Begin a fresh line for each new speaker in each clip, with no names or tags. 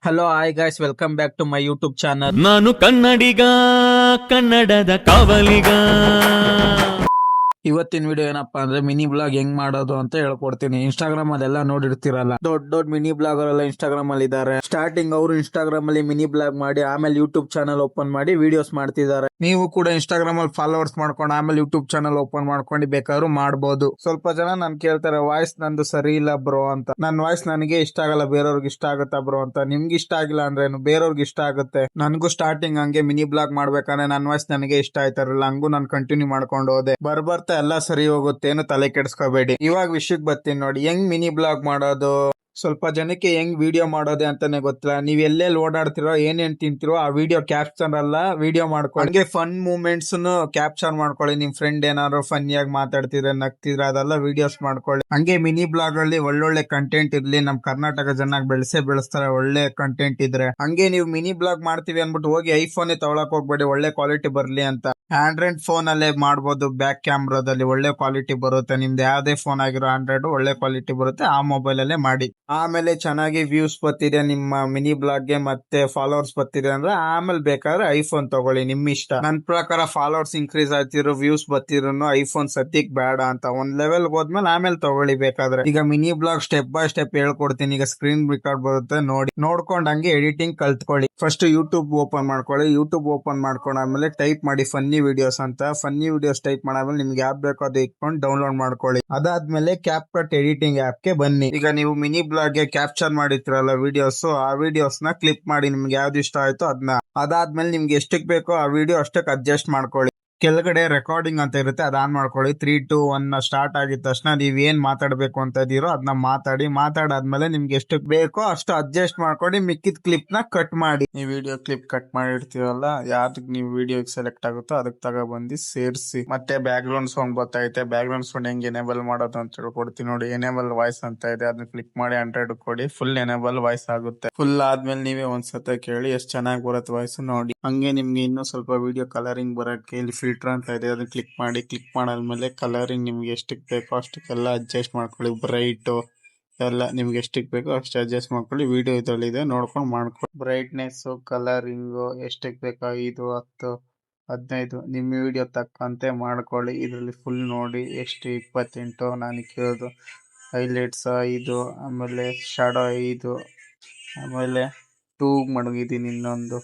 Hello hi guys, welcome back to my YouTube channel.
ನಾನು ಕನ್ನಡಿಗ, ಕನ್ನಡದ ಕಾವಲಿಗ.
ಇವತ್ತಿನ ವಿಡಿಯೋ ಏನಪ್ಪಾ ಅಂದ್ರೆ ಮಿನಿ ಬ್ಲಾಗ್ ಹೆಂಗ್ ಮಾಡೋದು ಅಂತ ಹೇಳ್ಕೊಡ್ತೀನಿ. ಇನ್ಸ್ಟಾಗ್ರಾಮ್ ಅಲ್ಲೆಲ್ಲ ನೋಡಿರ್ತಿರಲ್ಲ, ದೊಡ್ಡ ದೊಡ್ಡ ಮಿನಿ ಬ್ಲಾಗರ್ ಎಲ್ಲ ಇನ್ಸ್ಟಾಗ್ರಾಮ್ ಅಲ್ಲಿ ಇದಾರೆ. ಸ್ಟಾರ್ಟಿಂಗ್ ಅವರು ಇನ್ಸ್ಟಾಗ್ರಾಮ್ ಅಲ್ಲಿ ಮಿನಿ ಬ್ಲಾಗ್ ಮಾಡಿ ಆಮೇಲೆ ಯೂಟ್ಯೂಬ್ ಚಾನಲ್ ಓಪನ್ ಮಾಡಿ ವಿಡಿಯೋಸ್ ಮಾಡ್ತಿದ್ದಾರೆ. ನೀವು ಕೂಡ ಇನ್ಸ್ಟಾಗ್ರಾಮ್ ಅಲ್ಲಿ ಫಾಲೋವರ್ಸ್ ಮಾಡ್ಕೊಂಡು ಆಮೇಲೆ ಯೂಟ್ಯೂಬ್ ಚಾನಲ್ ಓಪನ್ ಮಾಡ್ಕೊಂಡು ಬೇಕಾದ್ರೂ ಮಾಡ್ಬೋದು. ಸ್ವಲ್ಪ ಜನ ನನ್ ಕೇಳ್ತಾರೆ, ವಾಯ್ಸ್ ನಂದು ಸರಿ ಇಲ್ಲ ಬ್ರೋ ಅಂತ. ನನ್ನ ವಾಯ್ಸ್ ನನಗೆ ಇಷ್ಟ ಆಗಲ್ಲ, ಬೇರೆಯವ್ರಿಗೆ ಇಷ್ಟ ಆಗುತ್ತಾ ಬ್ರೋ ಅಂತ. ನಿಮ್ಗೆ ಇಷ್ಟ ಆಗಿಲ್ಲ ಅಂದ್ರೆ ಬೇರೆಯವ್ರಿಗೆ ಇಷ್ಟ ಆಗುತ್ತೆ. ನನ್ಗೂ ಸ್ಟಾರ್ಟಿಂಗ್ ಹಂಗೆ ಮಿನಿ ಬ್ಲಾಗ್ ಮಾಡ್ಬೇಕಾದ್ರೆ ನನ್ನ ವಾಯ್ಸ್ ನನಗೆ ಇಷ್ಟ ಆಯ್ತಾರಲ್ಲ, ಹಂಗೂ ನಾನು ಕಂಟಿನ್ಯೂ ಮಾಡ್ಕೊಂಡು ಹೋದೆ. ಬರ್ಬರ್ತಾ ಎಲ್ಲ ಸರಿ ಹೋಗುತ್ತೆ, ಏನು ತಲೆ ಕೆಡಿಸ್ಕೋಬೇಡಿ. ಇವಾಗ ವಿಷಯಕ್ಕೆ ಬರ್ತೀನಿ ನೋಡಿ, ಹೆಂಗ್ ಮಿನಿ ಬ್ಲಾಗ್ ಮಾಡೋದು. ಸ್ವಲ್ಪ ಜನಕ್ಕೆ ಹೆಂಗ್ ವಿಡಿಯೋ ಮಾಡೋದೆ ಅಂತಾನೆ ಗೊತ್ತಿಲ್ಲ. ನೀವ್ ಎಲ್ಲೆಲ್ಲಿ ಓಡಾಡ್ತಿರೋ, ಏನೇನ್ ತಿಂತಿರೋ ಆ ವಿಡಿಯೋ ಕ್ಯಾಪ್ಚರ್ ಅಲ್ಲ ವಿಡಿಯೋ ಮಾಡ್ಕೊಳ್ಳಿ. ಹಂಗೆ ಫನ್ ಮೂಮೆಂಟ್ಸ್ ಕ್ಯಾಪ್ಚರ್ ಮಾಡ್ಕೊಳ್ಳಿ. ನಿಮ್ ಫ್ರೆಂಡ್ ಏನಾದ್ರು ಫನ್ನಿಯಾಗಿ ಮಾತಾಡ್ತಿದ್ರೆ, ನಗ್ತಿದ್ರೆ ಅದೆಲ್ಲ ವಿಡಿಯೋಸ್ ಮಾಡ್ಕೊಳ್ಳಿ. ಹಂಗೆ ಮಿನಿ ಬ್ಲಾಗ್ ಅಲ್ಲಿ ಒಳ್ಳೊಳ್ಳೆ ಕಂಟೆಂಟ್ ಇರ್ಲಿ. ನಮ್ ಕರ್ನಾಟಕ ಜನ ಬೆಳೆಸ್ತಾರೆ ಒಳ್ಳೆ ಕಂಟೆಂಟ್ ಇದ್ರೆ. ಹಂಗೆ ನೀವು ಮಿನಿ ಬ್ಲಾಗ್ ಮಾಡ್ತೀವಿ ಅನ್ಬಿಟ್ಟು ಹೋಗಿ ಐಫೋನ್ ತಗೊಳಕ್ ಹೋಗ್ಬೇಡಿ, ಒಳ್ಳೆ ಕ್ವಾಲಿಟಿ ಬರ್ಲಿ ಅಂತ. ಆಂಡ್ರಾಯ್ಡ್ ಫೋನ್ ಅಲ್ಲೇ ಮಾಡ್ಬೋದು, ಬ್ಯಾಕ್ ಕ್ಯಾಮ್ರಾದಲ್ಲಿ ಒಳ್ಳೆ ಕ್ವಾಲಿಟಿ ಬರುತ್ತೆ. ನಿಮ್ದು ಯಾವ್ದೇ ಫೋನ್ ಆಗಿರೋ ಆಂಡ್ರಾಯ್ಡ್ ಒಳ್ಳೆ ಕ್ವಾಲಿಟಿ ಬರುತ್ತೆ, ಆ ಮೊಬೈಲ್ ಅಲ್ಲೇ ಮಾಡಿ. ಆಮೇಲೆ ಚೆನ್ನಾಗಿ ವ್ಯೂಸ್ ಬರ್ತಿದೆ ನಿಮ್ಮ ಮಿನಿ ಬ್ಲಾಗ್ ಗೆ, ಮತ್ತೆ ಫಾಲೋವರ್ಸ್ ಬರ್ತಿದೆ ಅಂದ್ರೆ ಆಮೇಲೆ ಬೇಕಾದ್ರೆ ಐಫೋನ್ ತಗೊಳ್ಳಿ, ನಿಮ್ ಇಷ್ಟ. ನನ್ ಪ್ರಕಾರ ಫಾಲೋವರ್ಸ್ ಇನ್ಕ್ರೀಸ್ ಆಗ್ತಿರೋ, ವ್ಯೂಸ್ ಬರ್ತಿರೋ ಐಫೋನ್ ಸದ್ಯಕ್ ಬೇಡ ಅಂತ. ಒಂದ್ ಲೆವೆಲ್ ಹೋದ್ಮೇಲೆ ಆಮೇಲೆ ತಗೊಳ್ಳಿ ಬೇಕಾದ್ರೆ. ಈಗ mini blog step by step ಹೇಳ್ಕೊಡ್ತೀನಿ. ಈಗ ಸ್ಕ್ರೀನ್ ರೆಕಾರ್ಡ್ ಬರುತ್ತೆ ನೋಡಿ, ನೋಡ್ಕೊಂಡ್ ಹಂಗೆ ಎಡಿಟಿಂಗ್ ಕಲ್ತ್ಕೊಳ್ಳಿ. ಫಸ್ಟ್ ಯೂಟ್ಯೂಬ್ ಓಪನ್ ಮಾಡ್ಕೊಳ್ಳಿ. ಯೂಟ್ಯೂಬ್ ಓಪನ್ ಮಾಡ್ಕೊಂಡಾದ್ಮೇಲೆ ಟೈಪ್ ಮಾಡಿ ಫನ್ನಿ ವಿಡಿಯೋಸ್ ಅಂತ. ಫನ್ನಿ ವಿಡಿಯೋಸ್ ಟೈಪ್ ಮಾಡಾದ್ಮೇಲೆ ನಿಮ್ಗೆ ಯಾವ್ ಬೇಕೋ ಅದು ಇಟ್ಕೊಂಡು ಡೌನ್ಲೋಡ್ ಮಾಡ್ಕೊಳ್ಳಿ. ಅದಾದ್ಮೇಲೆ ಕ್ಯಾಪ್ ಕಟ್ ಎಡಿಟಿಂಗ್ ಆಪ್ ಗೆ ಬನ್ನಿ. ಈಗ ನೀವು ಮಿನಿ ಬ್ಲಾಗ್ ಗೆ ಕ್ಯಾಪ್ಚರ್ ಮಾಡಿರ್ತೀರಲ್ಲ ವಿಡಿಯೋಸ್, ಆ ವಿಡಿಯೋಸ್ ನ ಕ್ಲಿಪ್ ಮಾಡಿ ನಿಮ್ಗೆ ಯಾವ್ದು ಇಷ್ಟ ಆಯ್ತು ಅದನ್ನ. ಅದಾದ್ಮೇಲೆ ನಿಮ್ಗೆ ಎಷ್ಟಕ್ ಬೇಕೋ ಆ ವಿಡಿಯೋ ಅಷ್ಟಕ್ಕೆ ಅಡ್ಜಸ್ಟ್ ಮಾಡ್ಕೊಳ್ಳಿ. ಕೆಳಗಡೆ ರೆಕಾರ್ಡಿಂಗ್ ಅಂತ ಇರುತ್ತೆ, ಅದ್ ಆನ್ ಮಾಡ್ಕೊಳ್ಳಿ. 3, 2, 1 ಸ್ಟಾರ್ಟ್ ಆಗಿದ ತಕ್ಷಣ ನೀವ್ ಏನ್ ಮಾತಾಡ್ಬೇಕು ಅಂತ ಇದೀರೋ ಅದನ್ನ ಮಾತಾಡಾದ್ಮೇಲೆ ನಿಮ್ಗೆ ಎಷ್ಟು ಬೇಕೋ ಅಷ್ಟು ಅಡ್ಜಸ್ಟ್ ಮಾಡ್ಕೊಂಡು ಮಿಕ್ಕಿದ ಕ್ಲಿಪ್ ನ ಕಟ್ ಮಾಡಿ. ನೀವು ವಿಡಿಯೋ ಕ್ಲಿಪ್ ಕಟ್ ಮಾಡಿರ್ತೀರಲ್ಲ, ಯಾವ್ದಕ್ ನೀವು ವಿಡಿಯೋ ಸೆಲೆಕ್ಟ್ ಆಗುತ್ತೋ ಅದಕ್ಕೆ ತಗೊಬಂದು ಸೇರಿಸಿ. ಮತ್ತೆ ಬ್ಯಾಕ್ ಗ್ರೌಂಡ್ ಸೌಂಡ್ ಗೊತ್ತೈತೆ, ಬ್ಯಾಕ್ ಗ್ರೌಂಡ್ ಸೌಂಡ್ ಹೆಂಗ್ ಎನೇಬಲ್ ಮಾಡೋದು ಅಂತ ಹೇಳ್ಕೊಡ್ತೀನಿ ನೋಡಿ. ಎನೇಬಲ್ ವಾಯ್ಸ್ ಅಂತ ಇದೆ, ಅದನ್ನ ಕ್ಲಿಕ್ ಮಾಡಿ 100 ಕೊಡಿ, ಫುಲ್ ಎನೇಬಲ್ ವಾಯ್ಸ್ ಆಗುತ್ತೆ. ಫುಲ್ ಆದ್ಮೇಲೆ ನೀವೇ ಒಂದ್ಸತ ಕೇಳಿ ಎಷ್ಟು ಚೆನ್ನಾಗಿ ಬರುತ್ತೆ ವಾಯ್ಸ್ ನೋಡಿ. ಹಂಗೆ ನಿಮ್ಗೆ ಇನ್ನೂ ಸ್ವಲ್ಪ ವಿಡಿಯೋ ಕಲರಿಂಗ್ ಬರಕ್ಕೆ ಇಲ್ಲಿ ಫಿಲ್ಟರ್ ಅಂತ ಇದೆ, ಅದನ್ನ ಕ್ಲಿಕ್ ಮಾಡಿ. ಕ್ಲಿಕ್ ಮಾಡಾದ್ಮೇಲೆ ಕಲರಿಂಗ್ ನಿಮ್ಗೆ ಎಷ್ಟಕ್ಕೆ ಬೇಕೋ ಅಷ್ಟಕ್ಕೆಲ್ಲ ಅಡ್ಜಸ್ಟ್ ಮಾಡ್ಕೊಳ್ಳಿ. ಬ್ರೈಟ್ ಎಲ್ಲ ನಿಮ್ಗೆ ಎಷ್ಟಕ್ಕೆ ಬೇಕೋ ಅಷ್ಟು ಅಡ್ಜಸ್ಟ್ ಮಾಡ್ಕೊಳ್ಳಿ. ವಿಡಿಯೋ ಇದರಲ್ಲಿದೆ, ನೋಡ್ಕೊಂಡು ಮಾಡ್ಕೊಳ್ಳಿ. ಬ್ರೈಟ್ನೆಸ್, ಕಲರಿಂಗು ಎಷ್ಟಕ್ಕೆ ಬೇಕೋ 5, 10, 15 ನಿಮ್ಮ ವಿಡಿಯೋ ತಕ್ಕಂತೆ ಮಾಡ್ಕೊಳ್ಳಿ. ಇದರಲ್ಲಿ ಫುಲ್ ನೋಡಿ ಎಷ್ಟು 28 ನಾನು ಕೇಳೋದು. ಹೈಲೈಟ್ಸ್ 5, ಆಮೇಲೆ ಶಾಡೋ 5, ಆಮೇಲೆ 2 ಮಡಗಿದ್ದೀನಿ, ಇನ್ನೊಂದು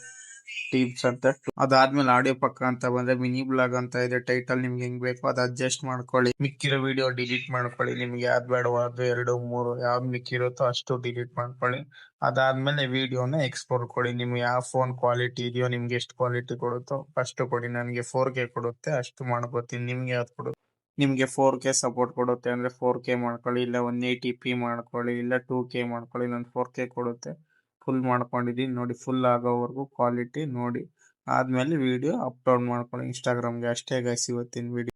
ಟಿಪ್ಸ್ ಅಂತ. ಅದಾದ್ಮೇಲೆ ಆಡಿಯೋ ಪಕ್ಕ ಅಂತ ಬಂದ್ರೆ ಮಿನಿ ಬ್ಲಾಗ್ ಅಂತ ಇದೆ. ಟೈಟಲ್ ನಿಮ್ಗೆ ಹೆಂಗ್ ಬೇಕೋ ಅದು ಅಡ್ಜಸ್ಟ್ ಮಾಡ್ಕೊಳ್ಳಿ. ಮಿಕ್ಕಿರೋ ವಿಡಿಯೋ ಡಿಲೀಟ್ ಮಾಡ್ಕೊಳ್ಳಿ. ನಿಮ್ಗೆ ಯಾವ್ದು ಬೇಡವೋ ಅದು 2, 3 ಯಾವ್ದು ಮಿಕ್ಕಿರುತ್ತೋ ಅಷ್ಟು ಡಿಲೀಟ್ ಮಾಡ್ಕೊಳ್ಳಿ. ಅದಾದ್ಮೇಲೆ ವಿಡಿಯೋನ ಎಕ್ಸ್ಪೋರ್ಟ್ ಕೊಡಿ. ನಿಮ್ಗೆ ಯಾವ ಫೋನ್ ಕ್ವಾಲಿಟಿ ಇದೆಯೋ, ನಿಮ್ಗೆ ಎಷ್ಟು ಕ್ವಾಲಿಟಿ ಕೊಡುತ್ತೋ ಅಷ್ಟು ಕೊಡಿ. ನನಗೆ 4K ಕೊಡುತ್ತೆ, ಅಷ್ಟು ಮಾಡ್ಕೋತೀನಿ. ನಿಮ್ಗೆ ಯಾವ್ದು ಕೊಡುತ್ತೆ? ನಿಮ್ಗೆ 4K ಸಪೋರ್ಟ್ ಕೊಡುತ್ತೆ ಅಂದ್ರೆ 4K ಮಾಡ್ಕೊಳ್ಳಿ, ಇಲ್ಲ 180p ಮಾಡ್ಕೊಳ್ಳಿ, ಇಲ್ಲ 2K ಮಾಡ್ಕೊಳ್ಳಿ. ನಾನು 4K ಕೊಡುತ್ತೆ, ಫುಲ್ ಮಾಡ್ಕೊಂಡಿದ್ದೀನಿ ನೋಡಿ. ಫುಲ್ ಆಗೋವರೆಗೂ ಕ್ವಾಲಿಟಿ ನೋಡಿ ಆದ್ಮೇಲೆ ವಿಡಿಯೋ ಅಪ್ಲೋಡ್ ಮಾಡ್ಕೊಳ್ಳಿ ಇನ್ಸ್ಟಾಗ್ರಾಮ್ಗೆ. ಅಷ್ಟೇ ಗೈಸ್ ಇವತ್ತಿನ ವಿಡಿಯೋ.